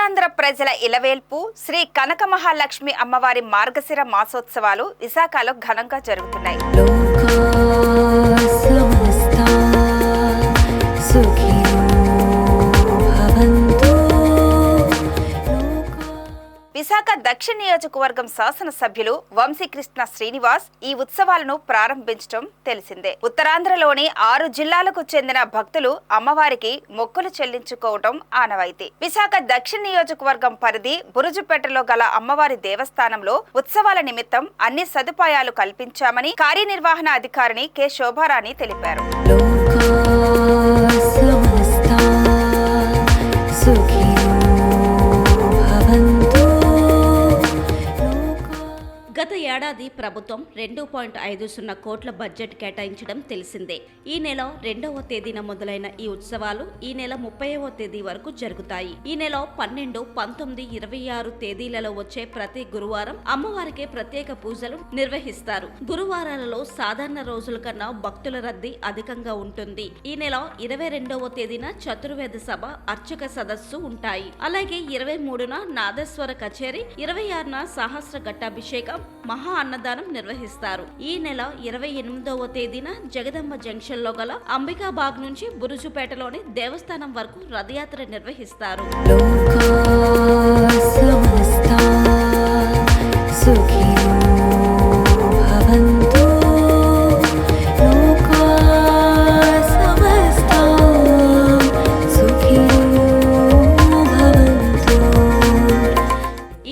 ఉత్తరాంధ్ర ప్రజల ఇలవేల్పు శ్రీ కనక మహాలక్ష్మి అమ్మవారి మార్గశిర మాసోత్సవాలు విశాఖలో ఘనంగా జరుగుతున్నాయి. విశాఖ దక్షిణ నియోజకవర్గం శాసనసభ్యులు వంశీకృష్ణ శ్రీనివాస్ ఈ ఉత్సవాలను ప్రారంభించడం తెలిసిందే. ఉత్తరాంధ్రలోని 6 జిల్లాలకు చెందిన భక్తులు అమ్మవారికి మొక్కులు చెల్లించుకోవడం ఆనవాయితీ. విశాఖ దక్షిణ నియోజకవర్గం పరిధి బురుజుపేటలో గల అమ్మవారి దేవస్థానంలో ఉత్సవాల నిమిత్తం అన్ని సదుపాయాలు కల్పించామని కార్యనిర్వహణ అధికారిని కె శోభారాణి తెలిపారు. గత ఏడాది ప్రభుత్వం 2.50 కోట్ల బడ్జెట్ కేటాయించడం తెలిసిందే. ఈ నెల 2వ తేదీన మొదలైన ఈ ఉత్సవాలు ఈ నెల 30వ తేదీ వరకు జరుగుతాయి. ఈ నెల 12, 19, 26 తేదీలలో వచ్చే ప్రతి గురువారం అమ్మవారికి ప్రత్యేక పూజలు నిర్వహిస్తారు. గురువారాలలో సాధారణ రోజుల కన్నా భక్తుల రద్దీ అధికంగా ఉంటుంది. ఈ నెల 22వ తేదీన చతుర్వేద సభ, అర్చక సదస్సు ఉంటాయి. అలాగే 23న నాదస్వర కచేరీ, 26న సహస్ర ఘట్టాభిషేకం, మహా అన్నదానం నిర్వహిస్తారు. ఈ నెల 28వ తేదీన జగదంబ జంక్షన్ లో గల అంబికాబాగ్ నుంచి బురుజుపేటలోని దేవస్థానం వరకు రథయాత్ర నిర్వహిస్తారు.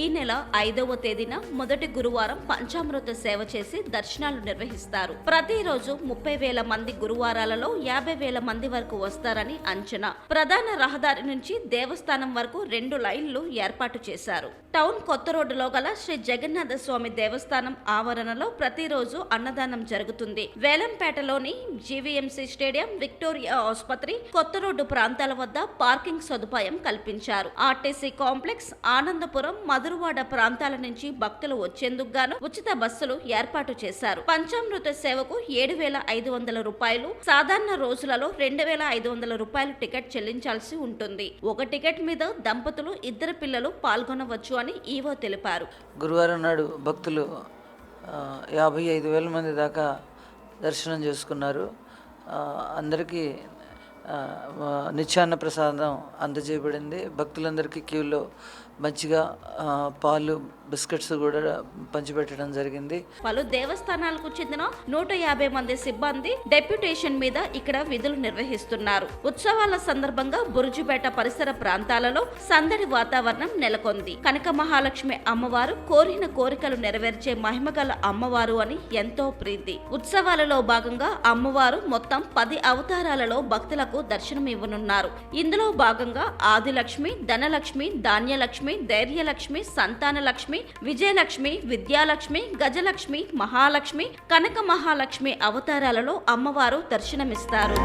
ఈ నెల 5వ తేదీన మొదటి గురువారం పంచామృత సేవ చేసి దర్శనాలు నిర్వహిస్తారు. ప్రతిరోజు 30,000 మంది, గురువారాలలో 50,000 మంది వరకు వస్తారని అంచనా. ప్రధాన రహదారి నుంచి దేవస్థానం వరకు 2 లైన్లు ఏర్పాటు చేశారు. టౌన్ కొత్త రోడ్డులో గల శ్రీ జగన్నాథ స్వామి దేవస్థానం ఆవరణలో ప్రతిరోజు అన్నదానం జరుగుతుంది. వేలంపేటలోని జీవీఎంసీ స్టేడియం, విక్టోరియా ఆసుపత్రి, కొత్త రోడ్డు ప్రాంతాల వద్ద పార్కింగ్ సదుపాయం కల్పించారు. ఆర్టీసీ కాంప్లెక్స్, ఆనందపురం, మధురవాడ ప్రాంతాల నుంచి భక్తులు వచ్చేందుకు గాను ఉచిత బస్సులు ఏర్పాటు చేశారు. పంచామృత సేవకు 7,500 రూపాయలు, సాధారణ రోజులలో 2,500 రూపాయలు టికెట్ చెల్లించాల్సి ఉంటుంది. ఒక టికెట్ మీద దంపతులు, 2 పిల్లలు పాల్గొనవచ్చు అని ఈవో తెలిపారు. గురువారం నాడు భక్తులు 55,000 మంది దాకా దర్శనం చేసుకున్నారు. అందరికీ నిత్యాన్న ప్రసాదం అందజేయబడింది. భక్తులందరికీ క్యూలో మంచిగా పాలు, బిస్కెట్స్ కూడా పంచిపెట్టడం జరిగింది. పలు దేవస్థానాలకు చెందిన 150 మంది సిబ్బంది డెప్యుటేషన్ మీద ఇక్కడ విధులు నిర్వహిస్తున్నారు. ఉత్సవాల సందర్భంగా బురుజుపేట పరిసర ప్రాంతాలలో సందడి వాతావరణం నెలకొంది. కనక మహాలక్ష్మి అమ్మవారు కోరిన కోరికలు నెరవేర్చే మహిమగల అమ్మవారు అని ఎంతో ప్రీతి. ఉత్సవాలలో భాగంగా అమ్మవారు మొత్తం 10 అవతారాలలో భక్తులకు దర్శనం ఇవ్వనున్నారు. ఇందులో భాగంగా ఆదిలక్ష్మి, ధనలక్ష్మి, ధాన్యలక్ష్మి, ధైర్యలక్ష్మి, సంతానలక్ష్మి, విజయలక్ష్మి, విద్యాలక్ష్మి, గజలక్ష్మి, మహాలక్ష్మి, కనక మహాలక్ష్మి అవతారాలలో అమ్మవారు దర్శనమిస్తారు.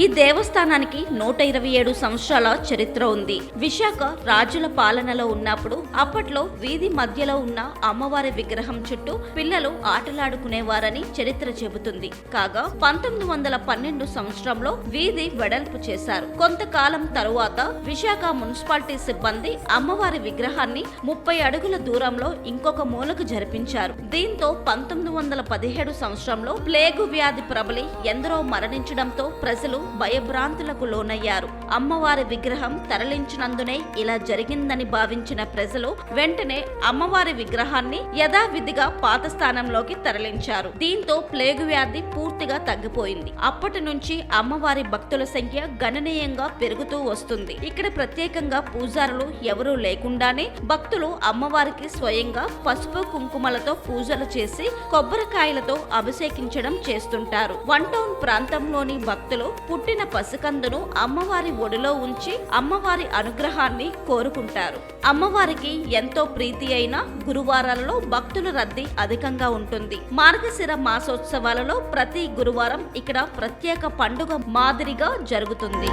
ఈ దేవస్థానానికి 127 సంవత్సరాల చరిత్ర ఉంది. విశాఖ రాజుల పాలనలో ఉన్నప్పుడు అప్పట్లో వీధి మధ్యలో ఉన్న అమ్మవారి విగ్రహం చుట్టూ పిల్లలు ఆటలాడుకునేవారని చరిత్ర చెబుతుంది. కాగా 1912 సంవత్సరంలో వీధి వెడల్పు చేశారు. కొంతకాలం తరువాత విశాఖ మున్సిపాలిటీ సిబ్బంది అమ్మవారి విగ్రహాన్ని 30 అడుగుల దూరంలో ఇంకొక మూలకు జరిపించారు. దీంతో 1917 సంవత్సరంలో ప్లేగు వ్యాధి ప్రబలి ఎందరో మరణించడంతో ప్రజలు భయభ్రాంతులకు లోనయ్యారు. అమ్మవారి విగ్రహం తరలించినందునే ఇలా జరిగిందని భావించిన ప్రజలు వెంటనే అమ్మవారి విగ్రహాన్ని యథావిధిగా పాత స్థానంలోకి తరలించారు. దీంతో ప్లేగు వ్యాధి పూర్తిగా తగ్గిపోయింది. అప్పటి నుంచి అమ్మవారి భక్తుల సంఖ్య గణనీయంగా పెరుగుతూ వస్తుంది. ఇక్కడ ప్రత్యేకంగా పూజారులు ఎవరూ లేకుండానే భక్తులు అమ్మవారికి స్వయంగా పసుపు కుంకుమలతో పూజలు చేసి కొబ్బరికాయలతో అభిషేకించడం చేస్తుంటారు. 1 టౌన్ ప్రాంతంలోని భక్తులు పుట్టిన పసికందును అమ్మవారి ఒడిలో ఉంచి అమ్మవారి అనుగ్రహాన్ని కోరుకుంటారు. అమ్మవారికి ఎంతో ప్రీతి అయిన గురువారాలలో భక్తుల రద్దీ అధికంగా ఉంటుంది. మార్గశిర మాసోత్సవాలలో ప్రతి గురువారం ఇక్కడ ప్రత్యేక పండుగ మాదిరిగా జరుగుతుంది.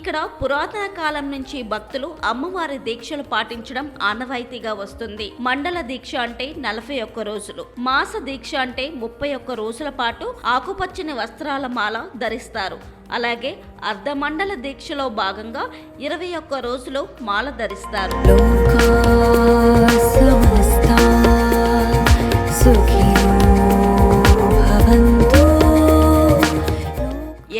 ఇక్కడ పురాతన కాలం నుంచి భక్తులు అమ్మవారి దీక్షలు పాటించడం ఆనవాయితీగా వస్తుంది. మండల దీక్ష అంటే 41 రోజులు, మాస దీక్ష అంటే 31 రోజుల పాటు ఆకుపచ్చని వస్త్రాల మాల ధరిస్తారు. అలాగే అర్ధమండల దీక్షలో భాగంగా 21 రోజులు మాల ధరిస్తారు.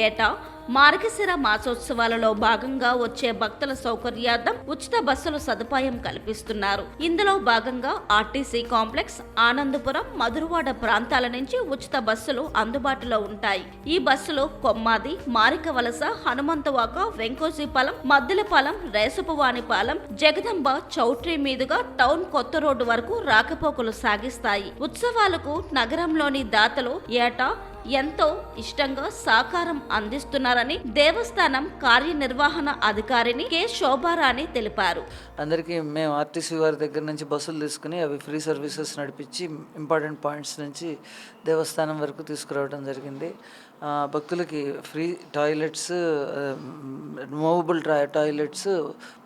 ఏటా మార్గశిర మాసోత్సవాలలో భాగంగా వచ్చే భక్తుల సౌకర్యార్థం ఉచిత బస్సుల సదుపాయం కల్పిస్తున్నారు. ఇందులో భాగంగా ఆర్టీసీ కాంప్లెక్స్, ఆనందపురం, మధురవాడ ప్రాంతాల నుంచి ఉచిత బస్సులు అందుబాటులో ఉంటాయి. ఈ బస్సులు కొమ్మాది, మారికవలస, హనుమంతవాక, వెంకోజీపాలెం, మద్దిలపాలెం, రేసుపువానిపాలెం, జగదంబ, చౌట్రీ మీదుగా టౌన్ కొత్త రోడ్డు వరకు రాకపోకలు సాగిస్తాయి. ఉత్సవాలకు నగరంలోని దాతలు ఏటా ఎంతో ఇష్టంగా సహకారం అందిస్తున్నారని దేవస్థానం కార్యనిర్వహణ అధికారిని కె శోభారాణి తెలిపారు. అందరికీ మేము ఆర్టీసీ వారి దగ్గర నుంచి బస్సులు తీసుకుని అవి ఫ్రీ సర్వీసెస్ నడిపించి ఇంపార్టెంట్ పాయింట్స్ నుంచి దేవస్థానం వరకు తీసుకురావడం జరిగింది. భక్తులకి free toilets, movable toilets,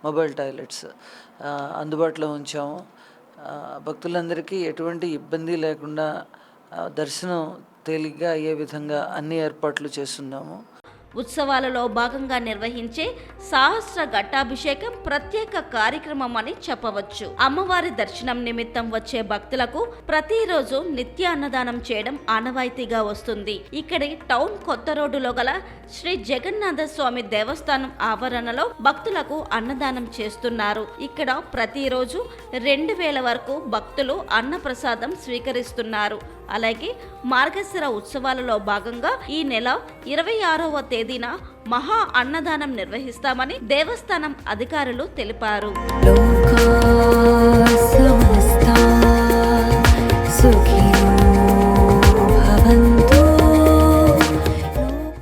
mobile toilets అందుబాటులో ఉంచాము. భక్తులందరికీ ఎటువంటి ఇబ్బంది లేకుండా దర్శనం తేలిగ్గా అయ్యే విధంగా అన్ని ఏర్పాట్లు చేస్తున్నాము. ఉత్సవాలలో భాగంగా నిర్వహించే సహస్ర ఘట్టాభిషేకం ప్రత్యేక కార్యక్రమం అని చెప్పవచ్చు. అమ్మవారి దర్శనం నిమిత్తం వచ్చే భక్తులకు ప్రతిరోజు నిత్య అన్నదానం చేయడం ఆనవాయితీగా వస్తుంది. ఇక్కడి టౌన్ కొత్త రోడ్డులో గల శ్రీ జగన్నాథ స్వామి దేవస్థానం ఆవరణలో భక్తులకు అన్నదానం చేస్తున్నారు. ఇక్కడ ప్రతిరోజు 2000 వరకు భక్తులు అన్నప్రసాదం స్వీకరిస్తున్నారు. అలాగే మార్గశిర ఉత్సవాలలో భాగంగా ఈ నెల 26వ తేదీన మహా అన్నదానం నిర్వహిస్తామని దేవస్థానం అధికారులు తెలిపారు.